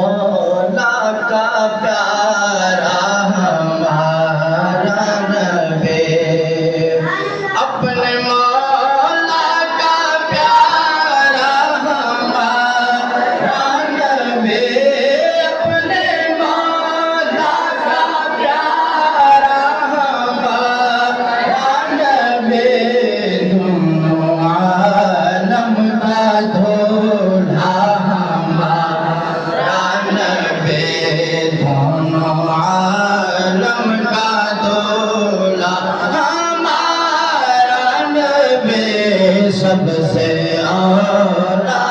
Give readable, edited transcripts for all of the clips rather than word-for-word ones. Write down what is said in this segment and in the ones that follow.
مولا کا پیارا ہمارا نبی، اپنے مولا کا پیارا ہمارا نبی، اپنے مولا کا پیارا ہمارا نبی، دونوں عالم کا دھولا ہمارا نبی، دونوں عالم کا دھولا ہمارا نبی، سب سے اولا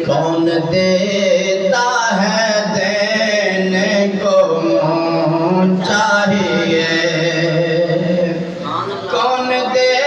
کون دیتا ہے دینے کو منہ چاہیے، کون دیتا